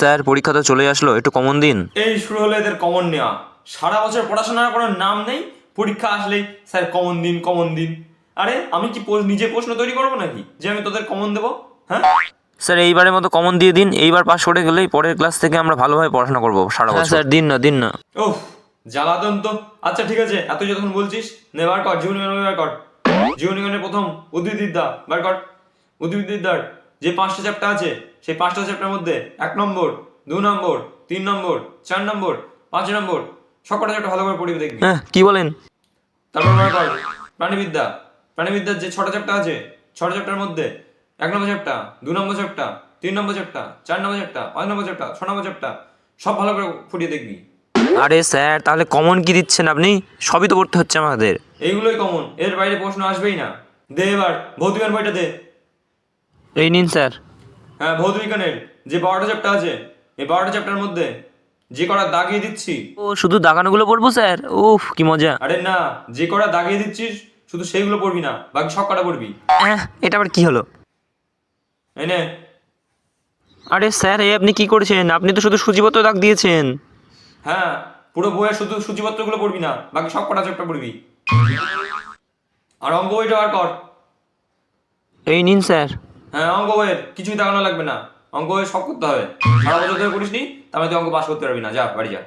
Sir পরীক্ষা তো চলে আসলো, একটু কমন দিন। এই শুরু হলো এদের কমন নেওয়া। সারা বছর পড়াশোনার কোনো নাম নেই, পরীক্ষা আসলেই স্যার কমন দিন কমন দিন। আরে আমি কি নিজে প্রশ্ন তৈরি করবো নাকি যে আমি তোদের কমন দেবো? হ্যাঁ স্যার এইবারের মতো কমন দিয়ে দিন, এইবার পাস করে গেলেই পরের ক্লাস থেকে আমরা ভালোভাবে পড়াশোনা করবো সারা বছর। স্যার দিন না দিন না। ওহ জ্বালাতন তো। আচ্ছা ঠিক আছে, এত যখন বলছিস নে বার কর জীবনীগান বার কর। জীবনীগানের প্রথম উদ্ভিদবিদ্যা বার কর। উদ্ভিদবিদ্যার যে 5টা চ্যাপ্টার আছে সেই 5টা চ্যাপ্টারের মধ্যে 1 নম্বর 2 নম্বর 3 নম্বর 4 নম্বর 5 নম্বর সবকটা চ্যাপ্টার ভালো করে পড়বি দেখবি। হ্যাঁ কি বলেন? তারপর বার কর প্রাণীবিদ্যা। প্রাণীবিদ্যার যে 6টা চ্যাপ্টার আছে 6টা চ্যাপ্টারের মধ্যে 1 নম্বর চ্যাপ্টার 2 নম্বর চ্যাপ্টার 3 নম্বর চ্যাপ্টার 4 নম্বর চ্যাপ্টার 5 নম্বর চ্যাপ্টার 6 নম্বর চ্যাপ্টার সব ভালো করে ফুটিয়ে দেখবি। আরে স্যার তাহলে কমন কি দিচ্ছেন আপনি? সবই তো পড়তে হচ্ছে আমাদের। এইগুলোই কমন, এর বাইরে প্রশ্ন আসবেই না। দে এবার ভৌতবিজ্ঞান বইটা দে। এই নিন স্যার। হ্যাঁ ভৌতবিজ্ঞানের যে 12টা চ্যাপ্টার আছে এই 12টা চ্যাপ্টারের মধ্যে যে কটা দাগিয়ে দিচ্ছি। ও শুধু দাগানোগুলো পড়বো স্যার? উফ কি মজা। আরে না, যে কটা দাগিয়ে দিচ্ছিস শুধু সেইগুলো পড়বি না, বাকি সব কটা পড়বি। এটা আবার কি হলো? এই নে। আরে স্যার এ আপনি কি করেছেন? আপনি তো শুধু সূচিপত্র দাগ দিয়েছেন। হ্যাঁ পুরো বইয়ের শুধু সূচিপত্রগুলো পড়বি না, বাকি সব কটা চ্যাপ্টার পড়বি। আর অঙ্ক বইটা বার কর। এই নিন স্যার। হ্যাঁ অঙ্ক বইয়ের কিছুই দাগানো লাগবে না, অঙ্ক বইয়ের সব করতে হবে। সারা বছর ধরে করিস নি, তাহলে তুই অঙ্ক পাস করতে পারবি না, যা বাড়ি যা।